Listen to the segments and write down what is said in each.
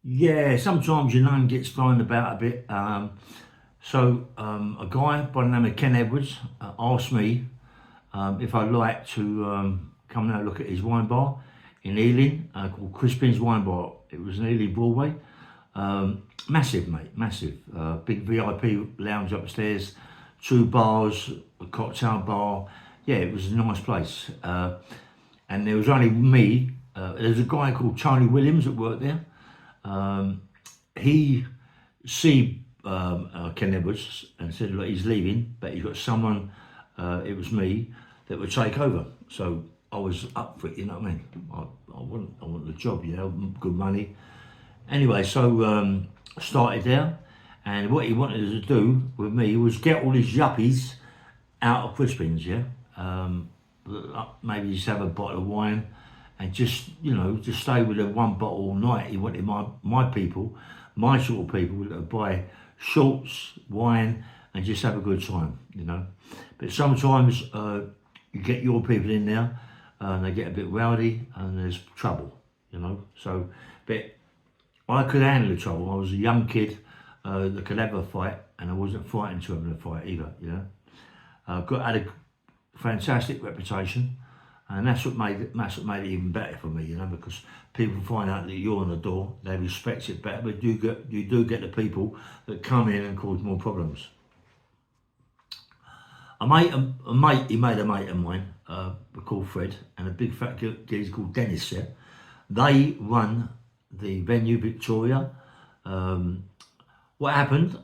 Yeah, sometimes your name gets thrown about a bit. A guy by the name of Ken Edwards asked me if I'd like to come and have a look at his wine bar in Ealing called Crispin's Wine Bar. It was in Ealing, Broadway. Massive, mate, massive. Big VIP lounge upstairs, two bars, a cocktail bar. Yeah, it was a nice place. And there was only me. There's a guy called Tony Williams that worked there. He see Ken Edwards and said, look, he's leaving, but he's got someone, it was me, that would take over. So I was up for it, you know what I mean? I want the job, you know, good money. Anyway, so I started there, and what he wanted to do with me was get all these yuppies out of Crispin's, yeah? Maybe just have a bottle of wine and just, you know, just stay with them one bottle all night. He wanted my people, my sort of people, to buy shorts, wine, and just have a good time, you know. But sometimes you get your people in there, and they get a bit rowdy, and there's trouble, you know. So, but I could handle the trouble. I was a young kid that could have a fight, and I wasn't frightened to have a fight either, you know. Had a fantastic reputation, and that's what made it even better for me, you know, because people find out that you're on the door, they respect it better. But you do get the people that come in and cause more problems. He made a mate of mine called Fred, and a big fat geezer called Dennis. Yeah, they run the venue Victoria. What happened?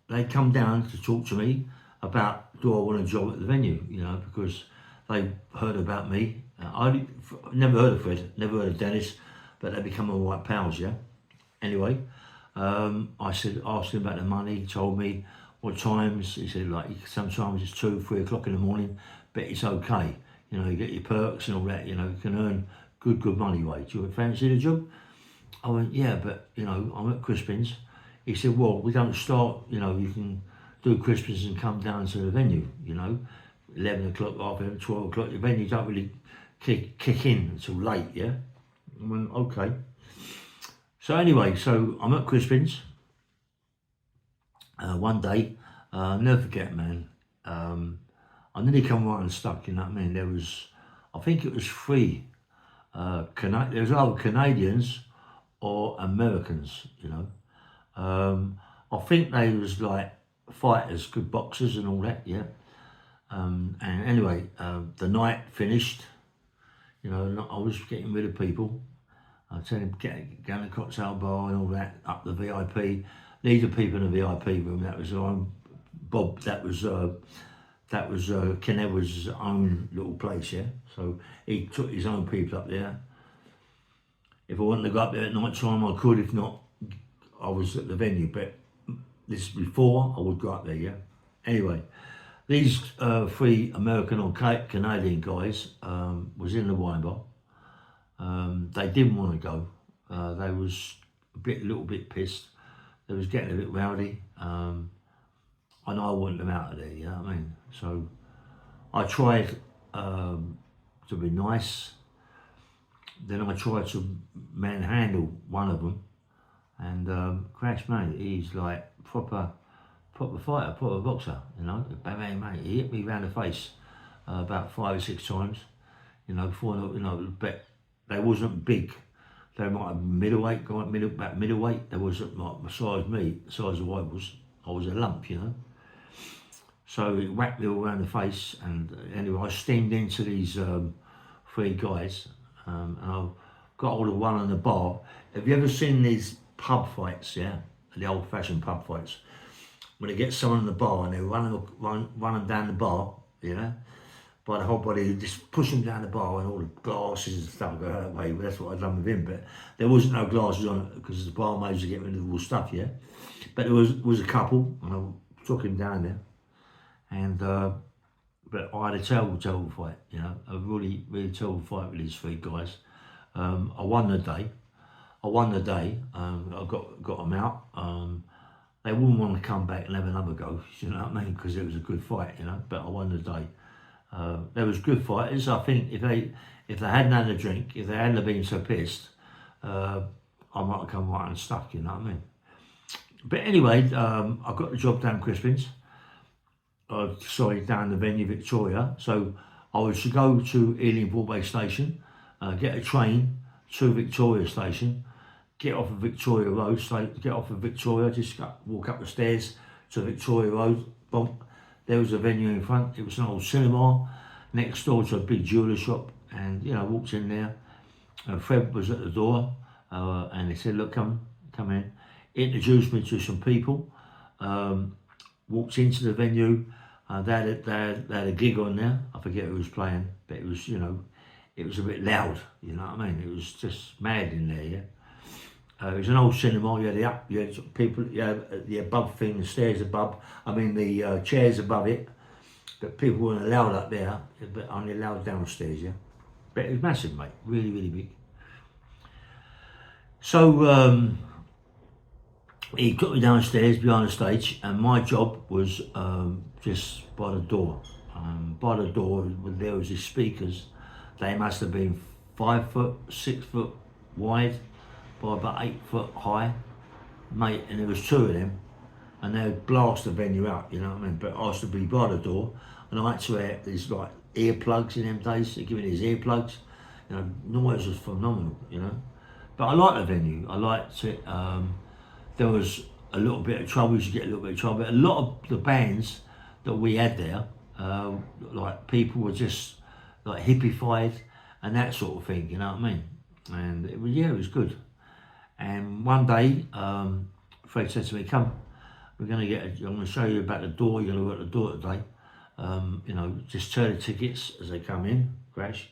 They come down to talk to me about, do I want a job at the venue, you know, because they heard about me. I never heard of Fred, never heard of Dennis, but they become all right pals, yeah. Anyway, asked him about the money. He told me what times. He said, like, sometimes it's 2, 3 o'clock in the morning, but it's okay. You know, you get your perks and all that, you know, you can earn good money wage. Do you fancy the job? I went, yeah, but, you know, I'm at Crispin's. He said, well, we don't start, you know, you can do Crispin's and come down to the venue, you know, 11 o'clock, half 11, 12 o'clock. The venue don't really kick in until late, yeah? I went, okay. So anyway, so I'm at Crispin's one day. I'll never forget, man. I nearly come right unstuck, you know what I mean? There was, I think it was 3, there was either Canadians or Americans, you know. I think they was like fighters, good boxers and all that, yeah. And anyway, the night finished, you know, I was getting rid of people. I tell him, get down the cocktail bar and all that, up the VIP. These are people in the VIP room. That was Bob. That was Ken Edwards' own little place, yeah. So he took his own people up there. If I wanted to go up there at night time, I could. If not, I was at the venue. But this before I would go up there, yeah. Anyway, these 3 American or Canadian guys was in the wine bar. They didn't want to go. They was a little bit pissed. They was getting a bit rowdy. And I wanted them out of there, you know what I mean? So I tried to be nice. Then I tried to manhandle one of them, and Crash, mate, he's like proper fighter, proper boxer, you know. Bang, bang, mate. He hit me round the face about 5 or 6 times, you know. Before, you know, but they wasn't big. They might have middleweight, about middleweight. They wasn't like the size me, the size of I was a lump, you know. So it whacked me all around the face, and anyway, I steamed into these 3 guys, and I got hold of one on the bar. Have you ever seen these pub fights, yeah? The old-fashioned pub fights, when they get someone in the bar and they run them down the bar, you know, by the whole body, just push them down the bar and all the glasses and stuff go that way. That's what I'd done with him, but there wasn't no glasses on it because the barmaids were getting rid of all stuff, yeah. But there was a couple, and I took him down there, and but I had a terrible fight, you know, a really terrible fight with these 3 guys. I won the day. I got them out. They wouldn't want to come back and have another go, you know what I mean? Because it was a good fight, you know. But I won the day. They was good fighters. I think if they hadn't had a drink, if they hadn't been so pissed, I I might have come right unstuck, you know what I mean? But anyway, I got the job down Crispin's. Down the venue Victoria. So I was to go to Ealing Broadway Station, get a train to Victoria Station, get off of Victoria Road, get off of Victoria, walk up the stairs to Victoria Road, bump. There was a venue in front. It was an old cinema next door to a big jeweller shop, and I walked in there. Fred was at the door, and he said, "Look, come in." Introduced me to some people. Walked into the venue. They had a gig on there. I forget who was playing, but it was it was a bit loud. You know what I mean? It was just mad in there. Yeah. It was an old cinema. You had people. You had the above thing, the stairs above. I mean the chairs above it. But people weren't allowed up there, but only allowed downstairs. Yeah. But it was massive, mate. Really, really big. So. He took me downstairs behind the stage, and my job was just by the door. By the door, there was these speakers. They must have been 5 foot, 6 foot wide, by about 8 foot high, mate. And there was 2 of them, and they would blast the venue out. You know what I mean? But I was to be by the door, and I had to wear these like earplugs in them days. They give me these earplugs. Noise was phenomenal. But I liked the venue. I liked it. There was a little bit of trouble. We used to get a little bit of trouble. But a lot of the bands that we had there, like people were just like hippified and that sort of thing. You know what I mean? And it was good. And one day, Fred said to me, "Come, I'm going to show you about the door. You're going to work the door today. Just turn the tickets as they come in, crash.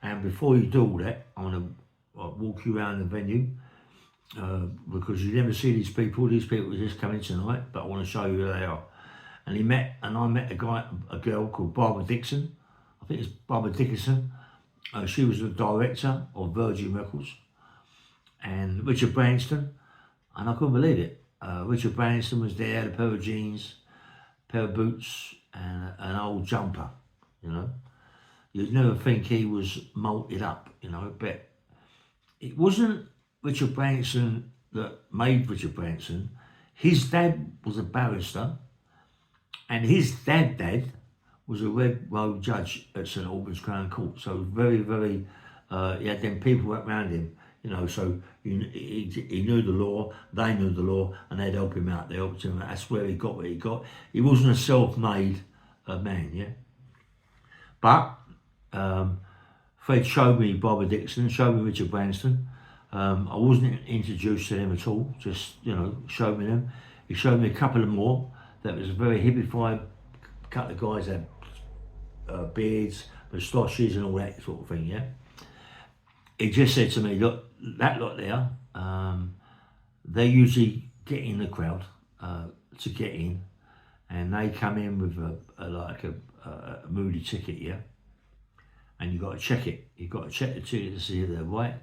And before you do all that, I'm going to walk you around the venue." Because you never see these people just come in tonight, but I want to show you who they are. And I met a girl called Barbara Dixon. I think it's Barbara Dickinson. She was the director of Virgin Records. And Richard Branson, and I couldn't believe it. Richard Branson was there, had a pair of jeans, pair of boots, and an old jumper. You'd never think he was malted up. But it wasn't Richard Branson that made Richard Branson. His dad was a barrister, and his dad was a Red Road judge at St Albans Crown Court. So very, very, he had them people around him, so he knew the law, they knew the law, and they'd help him out. They helped him out. That's where he got what he got. He wasn't a self-made man, yeah. But Fred showed me Barbara Dixon, showed me Richard Branson. I wasn't introduced to them at all, just, showed me them. He showed me a couple of more that was very hippified. A couple of guys had beards, moustaches and all that sort of thing, yeah. He just said to me, "Look, that lot there, they usually get in the crowd to get in, and they come in with a moody ticket, yeah. And you've got to check it. You've got to check the ticket to see if they're right.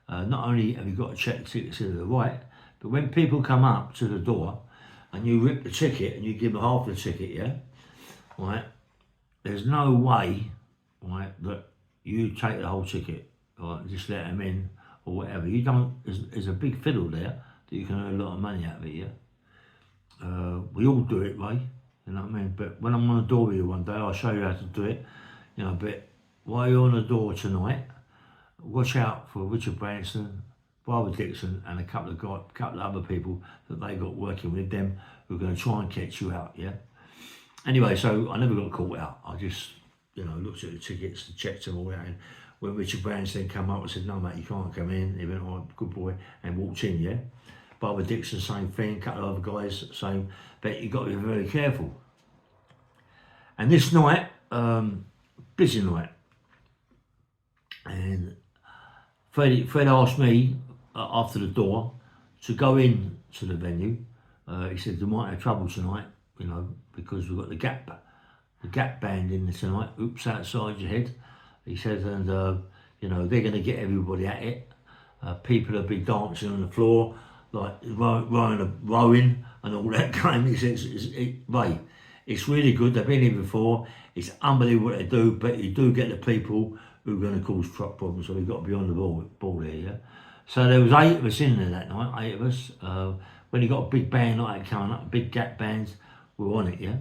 Not only have you got to check the ticket to see if they're right, but when people come up to the door and you rip the ticket and you give them half the ticket, yeah, right, there's no way, right, that you take the whole ticket, right, just let them in or whatever. You don't, there's a big fiddle there that you can earn a lot of money out of it, yeah. We all do it, right, you know what I mean? But when I'm on the door with you one day, I'll show you how to do it, but while you're on the door tonight, watch out for Richard Branson, Barbara Dixon, and a couple of other people that they got working with them who are going to try and catch you out, yeah? Anyway, so I never got caught out. I just, looked at the tickets and checked them all out. And when Richard Branson came up, I said, "No, mate, you can't come in." He went, "Oh, good boy," and walked in, yeah? Barbara Dixon, same thing. A couple of other guys, same. But you've got to be very careful. And this night, busy night. And Fred asked me after the door to go in to the venue. He said, "They might have trouble tonight, because we've got the Gap band in there tonight. Oops, outside your head." He said, "And they're going to get everybody at it. People will be dancing on the floor, like rowing and all that game." He says, "Ray, it's really good. They've been here before. It's unbelievable what they do, but you do get the people who are going to cause truck problems, so we've got to be on the ball here, yeah." So there was 8 of us in there that night, 8 of us. When you got a big band like that coming up, big Gap bands, we were on it, yeah.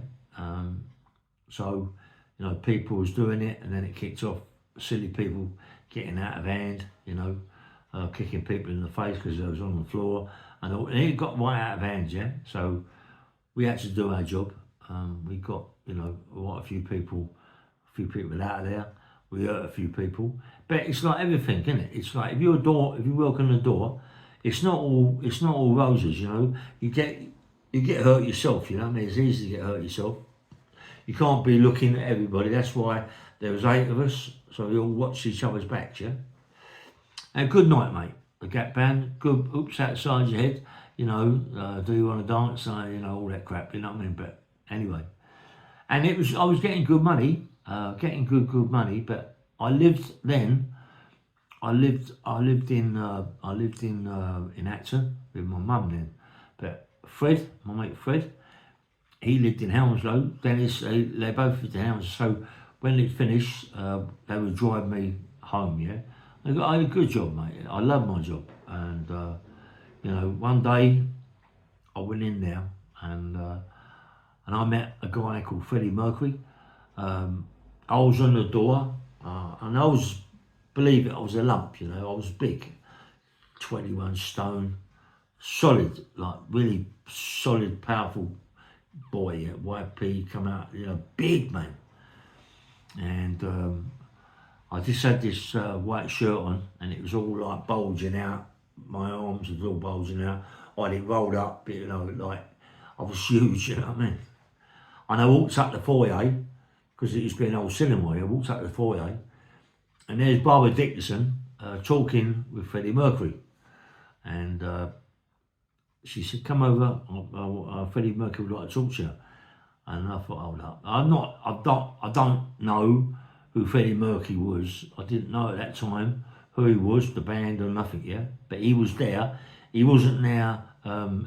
So, you know, people was doing it, and then it kicked off. Silly people getting out of hand, you know, kicking people in the face because they was on the floor, and it got right out of hand, yeah. So we had to do our job. We got, you know, quite a few people out of there. We hurt a few people, but it's like everything, isn't it? It's like if you walk in the door, it's not all roses, you know. You get hurt yourself, you know what I mean? It's easy to get hurt yourself. You can't be looking at everybody. That's why there was 8 of us, so we all watched each other's backs, yeah. And good night, mate. The Gap band, good. Oops, outside your head, you know. Do you want to dance? You know, all that crap. You know what I mean? But anyway, and I was getting good money, getting good money. But I lived then. I lived in Acton with my mum then. But Fred, my mate Fred, he lived in Hounslow. Dennis, they both lived in Hounslow. So when it finished, they would drive me home, yeah. I had a good job, mate. I loved my job. And, you know, one day I went in there and I met a guy called Freddie Mercury. I was on the door and I was, believe it, I was a lump, you know. I was big, 21 stone, solid, like really solid, powerful boy, yeah. YP come out, you know, big man. And I just had this white shirt on, and it was all like bulging out. My arms was all bulging out. I had it rolled up, you know, like I was huge, you know what I mean? And I walked up the foyer, because it used to be an old cinema. I walked up the foyer, and there's Barbara Dickinson talking with Freddie Mercury. And she said, come over, Freddie Mercury would like to talk to you. And I thought, hold up. I don't know who Freddie Mercury was. I didn't know at that time who he was, the band or nothing, yeah. But he was there. He wasn't there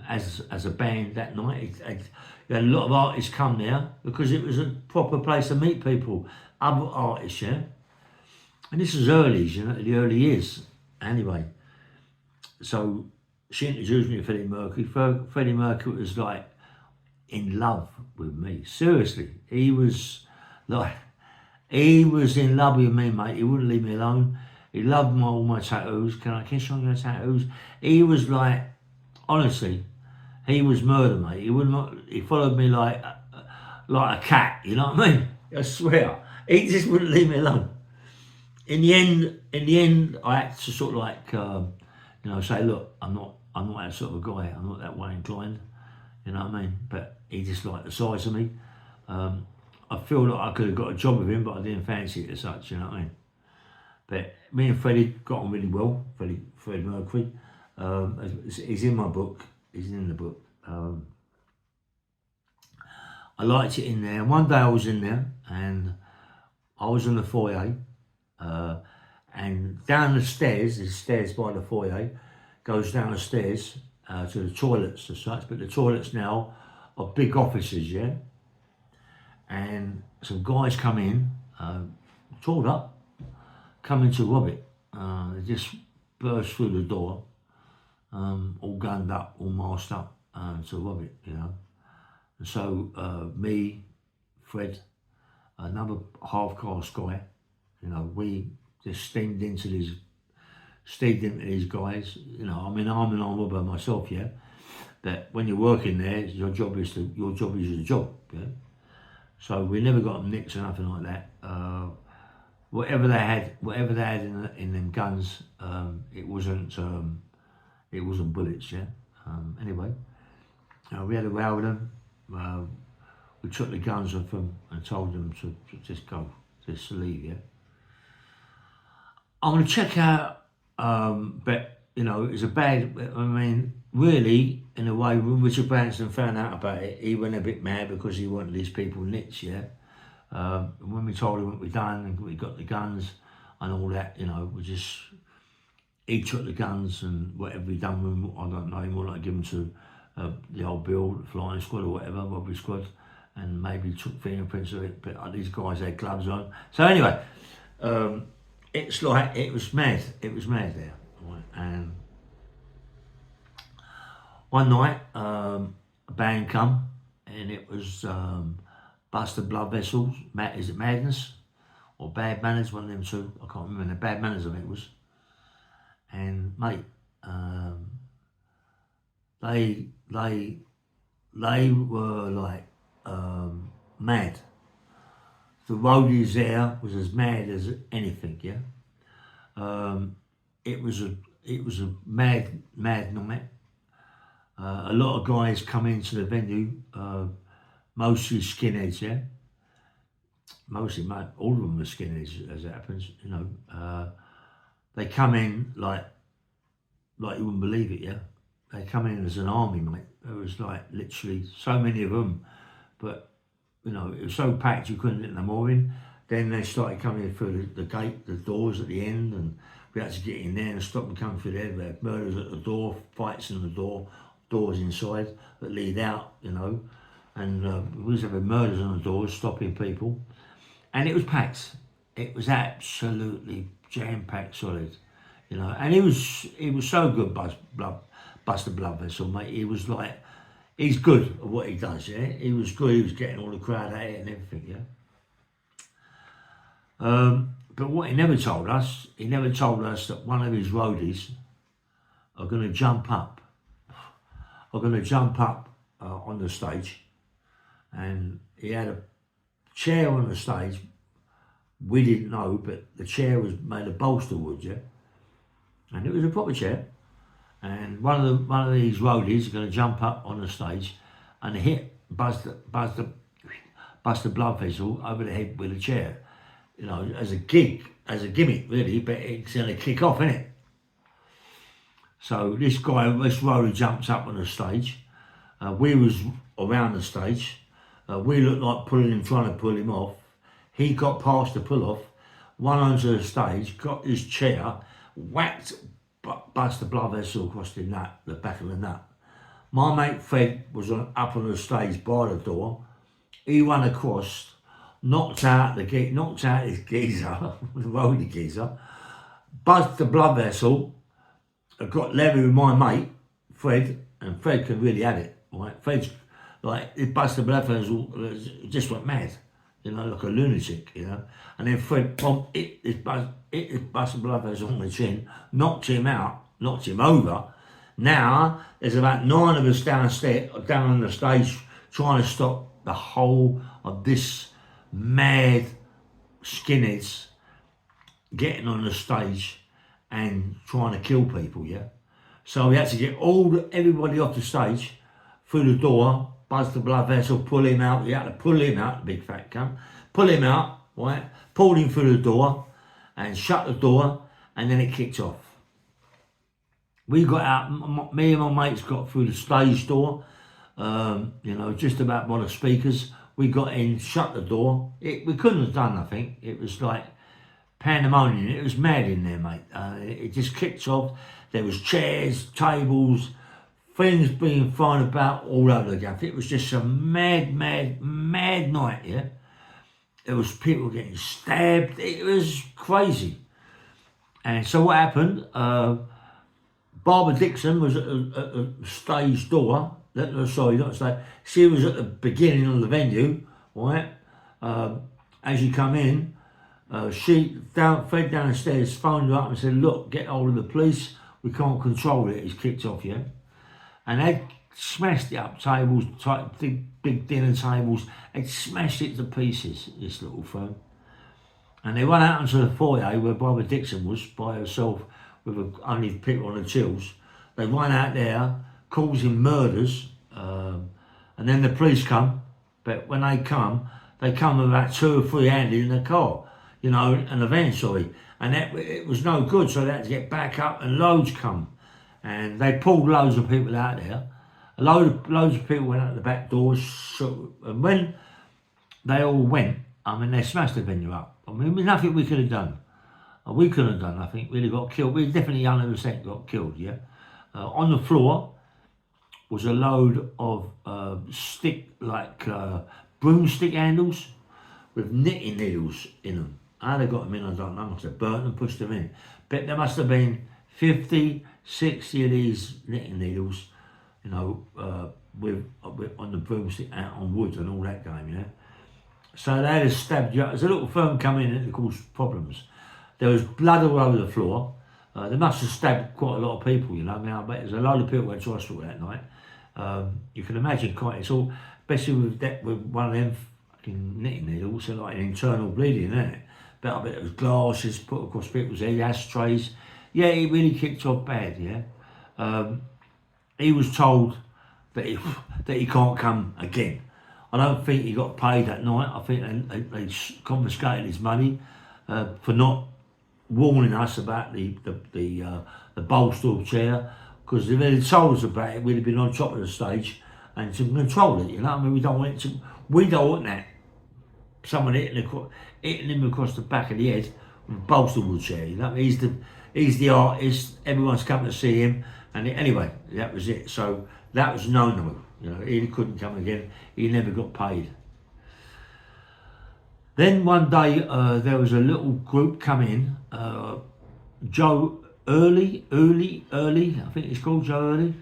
as a band that night. You had a lot of artists come there because it was a proper place to meet people, other artists, yeah. And this was early, you know, the early years. Anyway, so she introduced me to Freddie Mercury. Freddie Mercury was like in love with me. Seriously, he was in love with me, mate. He wouldn't leave me alone. He loved all my tattoos. Can I kiss on your tattoos? He was like, honestly, he was murder, mate. He followed me like a cat. You know what I mean? I swear, he just wouldn't leave me alone. In the end, I had to sort of like, you know, say, look, I'm not that sort of guy. I'm not that way inclined. You know what I mean? But he just liked the size of me. I feel like I could have got a job with him, but I didn't fancy it as such. You know what I mean? But me and Freddie got on really well. Freddie Mercury. He's in my book. He's in the book. I liked it in there. One day I was in there and I was in the foyer. And down the stairs, there's stairs by the foyer, goes down the stairs to the toilets as such, but the toilets now are big offices, yeah? And some guys come in, tooled up, come in to rob it. They just burst through the door, all gunned up, all masked up, to rob it, you know? And so me, Fred, another half-caste guy, you know, we just steamed into these guys. You know, I mean, I'm an arm robber myself, yeah. But when you're working there, your job is your job, yeah. So we never got them nicked or nothing like that. Whatever they had in them guns, it wasn't bullets, yeah. Anyway, we had a row with them. We took the guns off them and told them to just go, just leave, yeah. I'm going to check out, but, you know, it was a bad, I mean, really, in a way, when Richard Branson found out about it, he went a bit mad because he wanted these people nicked, yeah. When we told him what we'd done and we got the guns and all that, you know, he took the guns and whatever he done with them, I don't know, he might like give them to the old Bill, the flying squad or whatever, robbery squad, and maybe took fingerprints of it, but these guys had gloves on. So anyway, it's like, it was mad there, right? And one night, a band come, and it was Busta Blood Vessels. Is it Madness or Bad Manners? One of them two. I can't remember. The Bad Manners, I think it was. And mate, they were like mad. The roadies there was as mad as anything. Yeah. It was a mad night. A lot of guys come into the venue, mostly skinheads, yeah. Mostly, mate, all of them are skinheads, as it happens, you know. They come in like you wouldn't believe it, yeah. They come in as an army, mate. There was like literally so many of them, but you know, it was so packed you couldn't let them all in. Then they started coming in through the gate, the doors at the end, and we had to get in there and stop them coming through there. We had murders at the door, fights in the door, doors inside that lead out, you know. And we was having murders on the doors, stopping people. And it was packed. It was absolutely jam-packed solid, you know. And he was so good, Busta Blood Vessel, mate. He was like, he's good at what he does, yeah. He was good. He was getting all the crowd at it and everything, yeah. But what he never told us that one of his roadies are going to jump up. On the stage, and he had a chair on the stage. We didn't know, but the chair was made of bolster wood, yeah, and it was a proper chair. And one of these roadies are going to jump up on the stage and hit Busta Blood Vessel over the head with a chair, you know, as a gimmick, really. But it's going to kick off, isn't it? So this roadie jumps up on the stage. We was around the stage. We looked like trying to pull him off. He got past the pull off, went onto the stage, got his chair, whacked Busta Blood Vessel across the back of the nut. My mate Fred was up on the stage by the door. He ran across, knocked out his geezer, the roadie geezer. Busta Blood Vessel. I got Larry with my mate, Fred, and Fred can really have it, right? Fred's like, it Busta Blood Vessel just went mad, you know, like a lunatic, you know. And then Fred hit his Busta Blood Vessel on the chin, knocked him over. Now, there's about 9 of us down on the stage trying to stop the whole of this mad skinheads getting on the stage and trying to kill people, yeah? So we had to get everybody off the stage, through the door, Busta Blood Vessel, pull him out. We had to pull him out, the big fat cunt. Pull him out, right? Pulled him through the door and shut the door, and then it kicked off. We got out, me and my mates got through the stage door, you know, just about by the speakers. We got in, shut the door. We couldn't have done nothing. It was like pandemonium. It was mad in there, mate. It just kicked off. There was chairs, tables, things being thrown about all over the gaff. It was just a mad night, yeah? There was people getting stabbed. It was crazy. And so what happened, Barbara Dixon was at the stage door. Sorry, not stage. She was at the beginning of the venue, right? As you come in, Fred down the stairs phoned her up and said, look, get hold of the police. We can't control it. It's kicked off, yeah? And they smashed it up, tables, big dinner tables. They smashed it to pieces, this little firm. And they went out into the foyer where Barbara Dixon was by herself with only people on the tills. They went out there causing murders, and then the police come. But when they come with about 2 or 3 handy in the car, you know, in the van, sorry. And it was no good, so they had to get back up, and loads come. And they pulled loads of people out there. Loads of people went out the back doors. And when they all went, I mean, they smashed the venue up. I mean, there's nothing we could have done. We couldn't have done nothing. Really got killed. We definitely 100% got killed, yeah? On the floor was a load of broomstick handles with knitting needles in them. How they got them in, I don't know. Must have burnt them, pushed them in. But there must have been 50, 60 of these knitting needles you know, with on the broomstick out on wood and all that game, you know. So they had a stab. There's a little firm come in and it caused problems. There was blood all over the floor. They must have stabbed quite a lot of people, you know. I mean, I bet there's a load of people went to hospital that night. You can imagine quite. It's all, especially with one of them fucking knitting needles, so like an internal bleeding, isn't it? But I bet it was glasses put across people's heads, ashtrays. Yeah, it really kicked off bad. Yeah, he was told that he can't come again. I don't think he got paid that night. I think they confiscated his money for not warning us about the bolster chair, because if they'd told us about it, we'd have been on top of the stage and to control it. You know, I mean, we don't want that. Someone hitting him across the back of the head with a bolster chair. You know, he's the artist. Everyone's come to see him, and anyway, that was it. So that was no. You know, he couldn't come again. He never got paid. Then one day there was a little group come in. Joe Early, I think it's called Joe Early.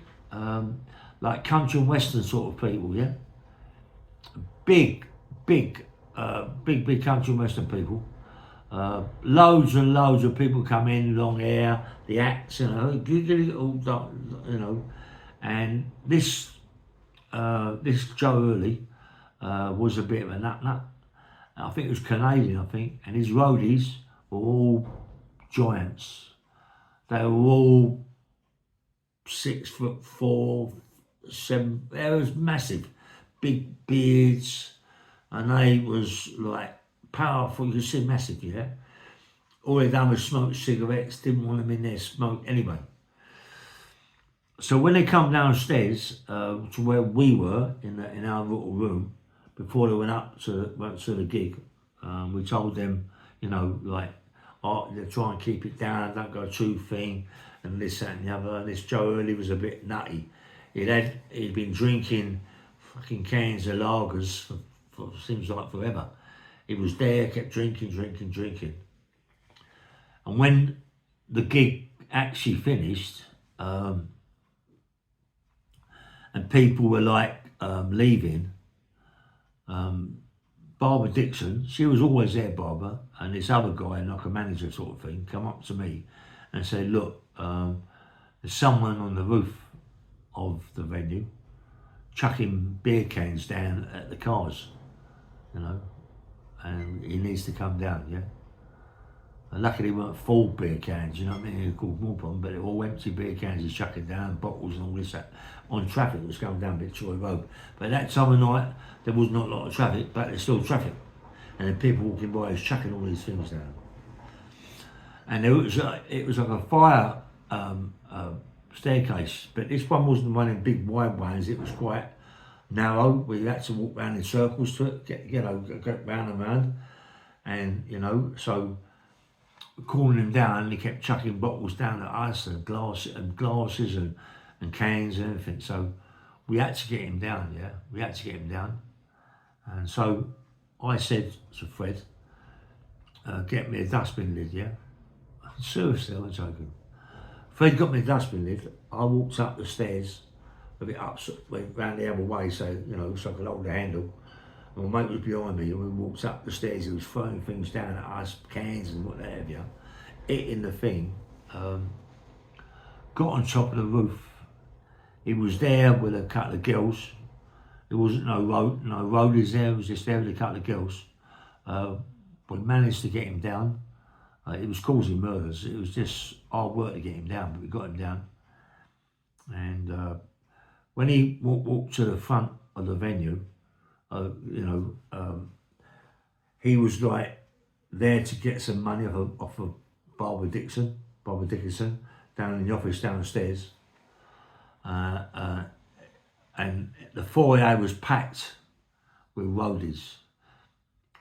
Like country and western sort of people, yeah. Big country and western people. Loads and loads of people come in, long hair, the acts, you know, you know. And this Joe Early was a bit of a nut. I think it was Canadian, and his roadies were all giants. They were all 6'4", 7. They was massive, big beards, and they was like powerful. You could see massive, yeah. All they done was smoke cigarettes. Didn't want them in there smoke anyway. So when they come downstairs to where we were in our little room before they went to the gig, we told them, you know, like, they try and keep it down, don't go too thin, and this, that, and the other. And this Joe Early was a bit nutty. He'd been drinking fucking cans of lagers for seems like forever. He was there, kept drinking. And when the gig actually finished, and people were like leaving, Barbara Dixon, she was always there, Barbara, and this other guy, like a manager sort of thing, come up to me and said, look, there's someone on the roof of the venue chucking beer cans down at the cars, you know, and he needs to come down, yeah. And luckily they weren't full beer cans, you know what I mean, they called more problem, but they were all empty beer cans, he's chucking down, bottles and all this, that, on traffic that was going down Victoria Road. But at that time of night, there was not a lot of traffic, but there's still traffic. And then people walking by, he's chucking all these things down. And it was like a fire staircase, but this one wasn't one of the big wide ones, it was quite narrow. We had to walk around in circles to it, get round and round. And, you know, so calling him down, and he kept chucking bottles down at us and glasses and cans and everything. So we had to get him down, yeah. We had to get him down. And so I said to Fred, get me a dustbin lid, yeah. Seriously, I'm not joking. Fred got me a dustbin lid. I walked up the stairs, a bit up, went round the other way, so, you know, so I could hold the handle. And my mate was behind me, and we walked up the stairs. He was throwing things down at us, cans and what have you, hitting the thing. Got on top of the roof. He was there with a couple of girls. There wasn't no roadies there. It was just there with a couple of girls. We managed to get him down. It was causing murders. It was just hard work to get him down, but we got him down. And when he walked to the front of the venue, you know, he was like there to get some money off of Barbara Dickinson, down in the office downstairs. And the foyer was packed with roadies.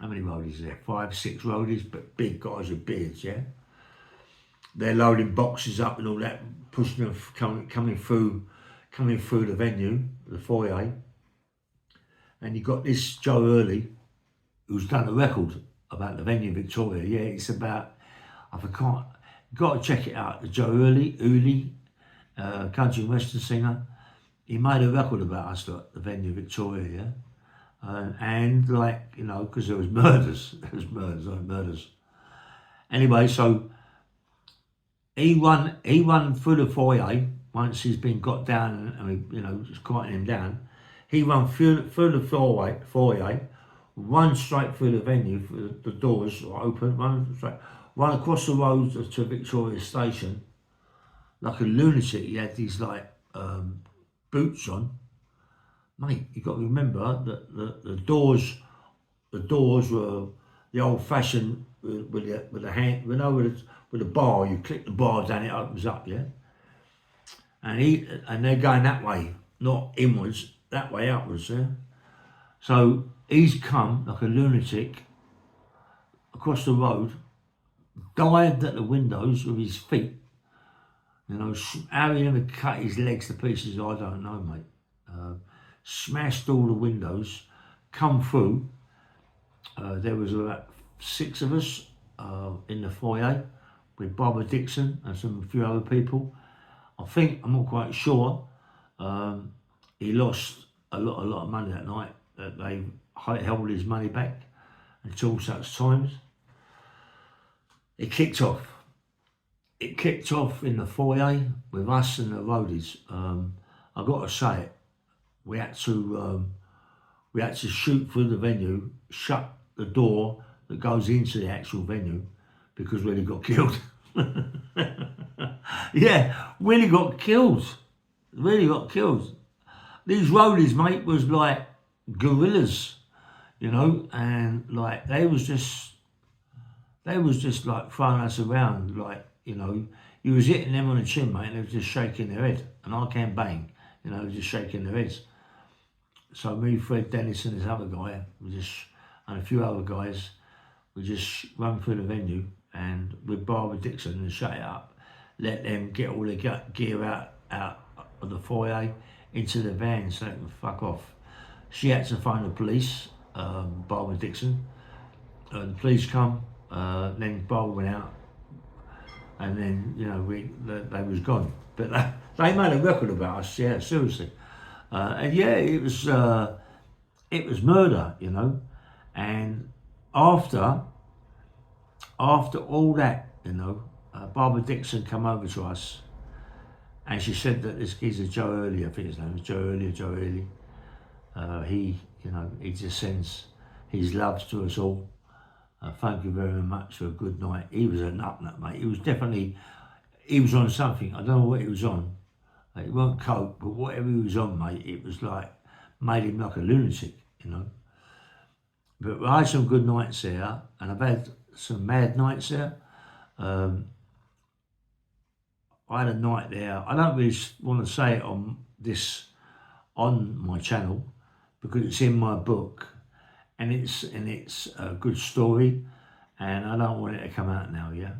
How many roadies are there? 5, 6 roadies, but big guys with beards, yeah? They're loading boxes up and all that, pushing them, coming through the venue, the foyer. And you got this Joe Early, who's done a record about the venue in Victoria. Yeah, it's about, I forgot, you've got to check it out. The Joe Early, country and western singer. he made a record about us at the venue, Victoria, yeah? And like, you know, because there was murders. Murders. Anyway, so he run through the foyer once he's been got down and you know, just quieting him down. He run through the foyer, run straight through the venue, the doors are open, run across the road to Victoria Station like a lunatic. He had these like boots on. Mate, you got to remember that the doors were the old-fashioned with the hand, you know, with the bar. You click the bar down, it opens up, yeah. And they're going that way, not inwards, that way upwards, yeah. So he's come like a lunatic across the road, dived at the windows with his feet. You know, how he ever cut his legs to pieces, I don't know, mate. Smashed all the windows, come through. There was about 6 of us in the foyer with Barbara Dixon and a few other people. I'm not quite sure, he lost a lot of money that night. That they held his money back until such times. It kicked off. It kicked off in the foyer with us and the roadies. I got to say it. We had to shoot through the venue, shut the door that goes into the actual venue, because Willie got killed. Yeah, Willie got killed. Really got killed. These roadies, mate, was like gorillas, you know, and like they was just like throwing us around, like, you know, you was hitting them on the chin, mate, and they was just shaking their head, and I can't bang, you know, just shaking their heads. So me, Fred, Dennis, and this other guy, and a few other guys, we just run through the venue and with Barbara Dixon and shut it up, let them get all the gear out of the foyer into the van so they can fuck off. She had to phone the police, Barbara Dixon. The police come, then Barbara went out, and then, you know, they was gone. But they made a record about us, yeah, seriously. And yeah, it was murder, you know. And after all that, you know, Barbara Dixon come over to us, and she said that this geezer Joe Early, I think his name was Joe Early. He, you know, he just sends his loves to us all. Thank you very much for a good night. He was a nut, mate. He was on something. I don't know what he was on. It wasn't coke, but whatever he was on, mate, it was like, made him like a lunatic, you know. But I had some good nights there, and I've had some mad nights there. I had a night there. I don't really want to say it on my channel, because it's in my book, and it's a good story, and I don't want it to come out now, yeah.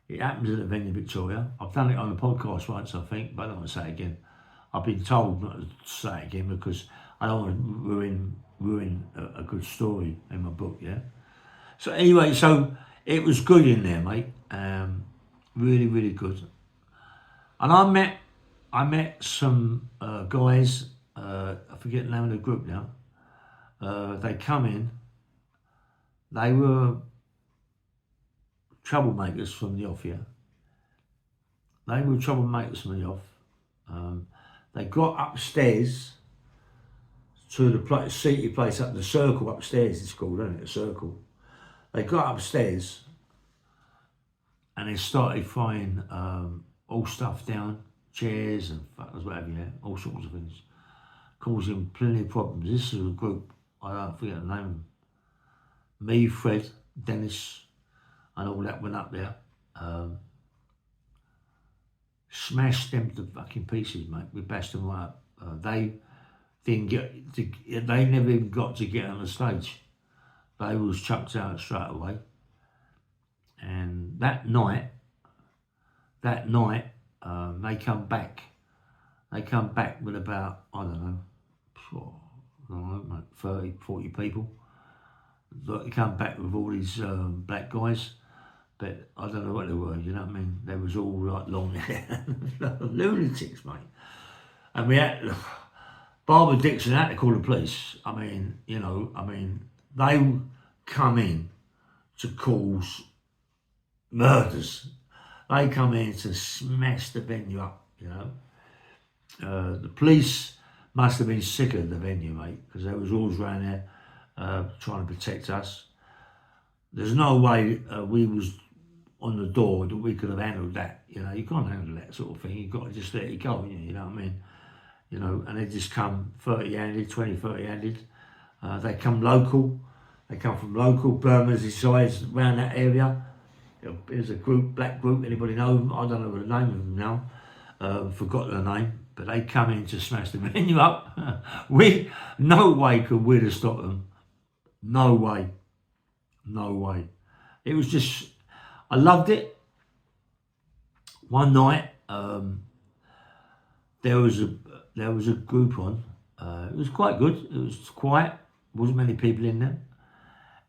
It happens at the venue Victoria. I've done it on the podcast once, I think, but I don't want to say it again. I've been told not to say it again because I don't want to ruin a good story in my book, yeah. So anyway, so it was good in there, mate. Really, really good. And I met some guys. I forget the name of the group now. They come in. They were troublemakers from the off, yeah. They were troublemakers from the off. They got upstairs to the seated place up the circle upstairs, it's called, isn't it? The circle. They got upstairs and they started throwing all stuff down, chairs and whatever, yeah, all sorts of things, causing plenty of problems. This is a group, I don't forget the name. Me, Fred, Dennis, and all that went up there. Smashed them to fucking pieces, mate. We bashed them right up. They never even got to get on the stage. They was chucked out straight away. And that night, they come back. They come back with about, I don't know, 30, 40 people. They come back with all these black guys. But I don't know what they were, you know what I mean? They was all like long hair, lunatics, mate. And we had, Barbara Dixon had to call the police. I mean, they come in to cause murders. They come in to smash the venue up, The police must have been sick of the venue, mate, because they was always around there trying to protect us. There's no way we was on the door that we could have handled that. You can't handle that sort of thing. You've got to just let it go, you know what I mean? And they just come 30-handed, 30-handed. They come local. They come from local Burmese sides around that area. There's a group, black group, anybody know them? I don't know the name of them now. Forgot the name. But they come in to smash the venue up. No way could we have stopped them. No way. No way. It was just, I loved it. One night, there was a group on. It was quite good. It was quiet. Wasn't many people in there.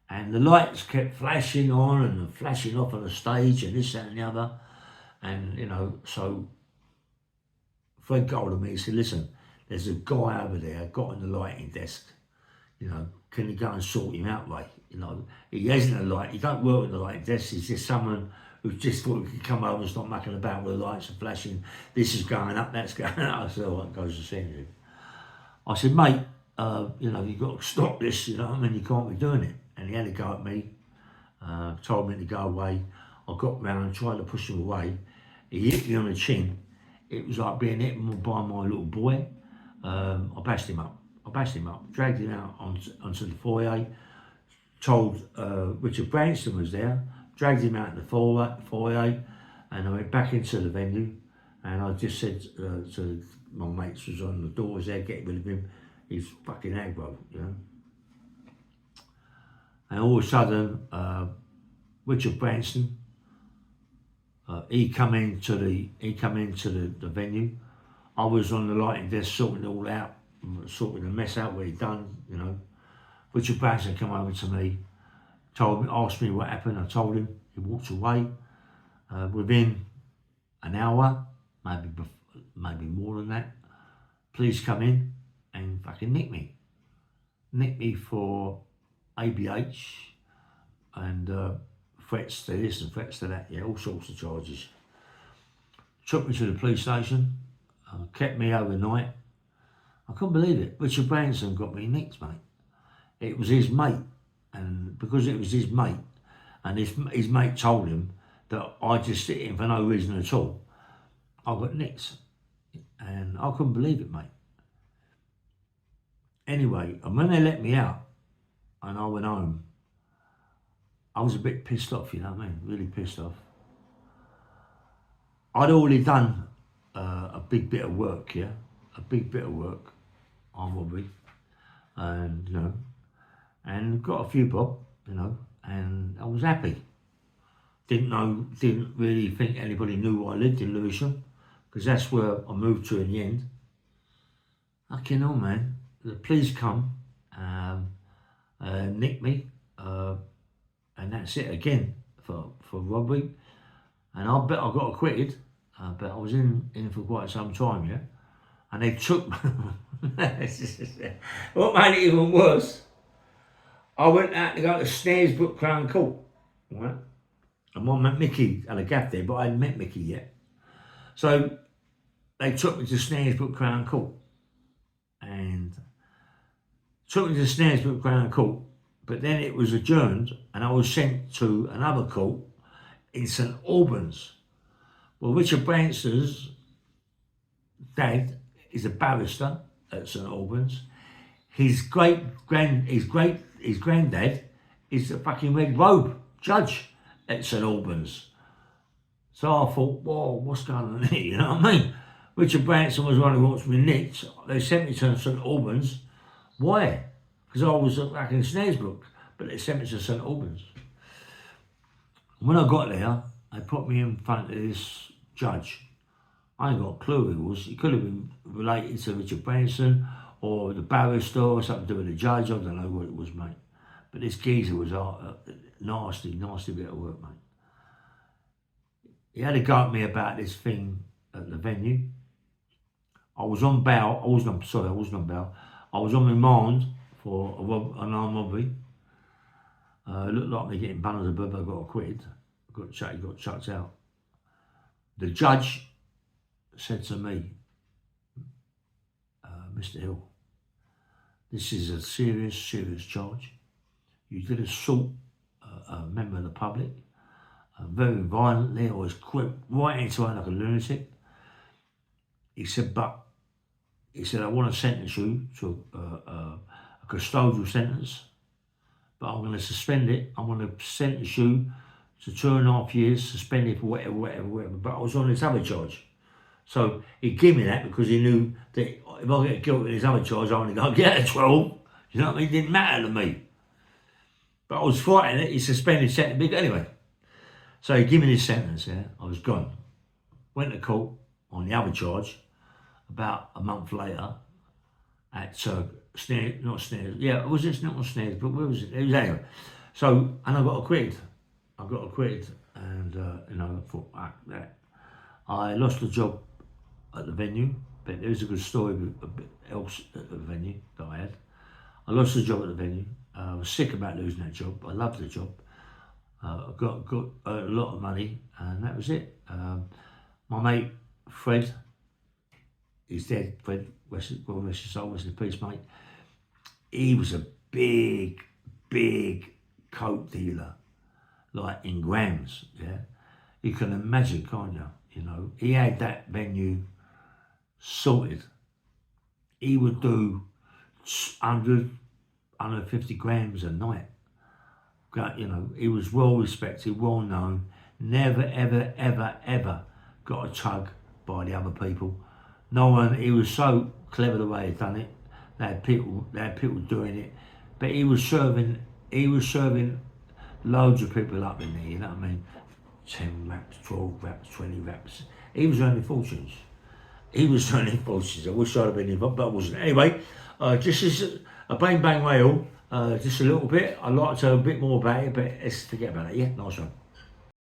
And the lights kept flashing on and flashing off on the stage and this, that and the other. And, so Fred got hold of me. He said, listen, there's a guy over there got on the lighting desk. Can you go and sort him out, mate? He hasn't a light. He don't work with the lighting desk. He's just someone who just thought he could come over and start mucking about with the lights and flashing. This is going up, that's going up. I said, what goes to see him? I said, mate, you've got to stop this, you can't be doing it. And he had to go at me, told me to go away. I got round and tried to push him away. He hit me on the chin. It was like being hit by my little boy. I bashed him up, dragged him out onto the foyer, told Richard Branson was there, dragged him out in the foyer, and I went back into the venue, and I just said to my mates was on the doors there, get rid of him, he's fucking aggro, And all of a sudden, Richard Branson, he come into the venue. I was on the lighting desk sorting it all out, sorting the mess out what he'd done, Richard Branson came over to me, asked me what happened. I told him. He walked away. Within an hour, maybe more than that, police come in and fucking nick me for ABH and threats to this and threats to that, all sorts of charges. Took me to the police station, kept me overnight. I couldn't believe it. Richard Branson got me nicked, mate. It was his mate, and because it was his mate, and his mate told him that I just hit him for no reason at all, I got nicked, and I couldn't believe it, mate. Anyway, and when they let me out, and I went home, I was a bit pissed off, really pissed off. I'd already done a big bit of work, on robbery, and and got a few bob, and I was happy. Didn't really think anybody knew I lived in Lewisham, because that's where I moved to in the end. Fucking hell, man. The police come, nick me, and that's it again for robbery. And I bet I got acquitted, but I was in for quite some time, yeah. And they took what made it even worse, I went out to go to Snaresbrook Crown Court, right? And I met Mickey had a gaff there, but I hadn't met Mickey yet. So they took me to Snaresbrook Crown Court, and took me to Snaresbrook Crown Court, but then it was adjourned and I was sent to another court in St Albans. Well, Richard Branson's dad is a barrister at St Albans. His granddad is a fucking red robe judge at St Albans. So I thought, whoa, what's going on here? You know what I mean? Richard Branson was one who wants me nicked. They sent me to St Albans. Why? Because I was back in Snaresbrook, but they sent me to St Albans. When I got there, they put me in front of this judge. I ain't got a clue who he was. He could have been related to Richard Branson or the barrister or something to do with the judge. I don't know what it was, mate. But this geezer was nasty bit of work, mate. He had a go at me about this thing at the venue. I was on bail. I wasn't on bail. I was on remand for an armed robbery. It looked like me getting bun as a bub. I got acquitted. Got chucked out. The judge said to me, Mr. Hill, this is a serious charge. You did assault a member of the public very violently. I was quick right into it like a lunatic. He said, I want to sentence you to a custodial sentence, but I'm going to suspend it. I'm going to sentence you to 2.5 years, suspended for whatever. But I was on this other charge. So he gave me that because he knew that if I get guilty in his other charge, I'm only going to get a 12. You know what I mean? It didn't matter to me. But I was fighting it. He suspended sentence. But anyway, so he gave me this sentence. Yeah, I was gone. Went to court on the other charge. About a month later, at Snares, not Snares. Yeah, it was just not Snares, but where was it? It was anyway. So, and I got acquitted. And I thought, I lost the job at the venue, but there was a good story a bit else at the venue that I had. I lost the job at the venue. I was sick about losing that job. I loved the job. I got a lot of money, and that was it. My mate Fred, he's dead. Fred, rest his soul, rest in peace, mate. He was a big coke dealer, like in grams. Yeah, you can imagine, can't you? You know, he had that venue sorted. He would do 150 grams a night. You know, he was well respected, well known. Never, ever got a tug by the other people. No one. He was so clever the way he'd done it. They had people doing it, but he was serving loads of people up in there. You know what I mean? 10 raps, 12 raps, 20 raps. He was earning fortunes. I wish I'd have been involved, but I wasn't. Anyway, just as a bang bang whale, just a little bit. I'd like to know a bit more about it, but let's forget about it. Yeah, nice one.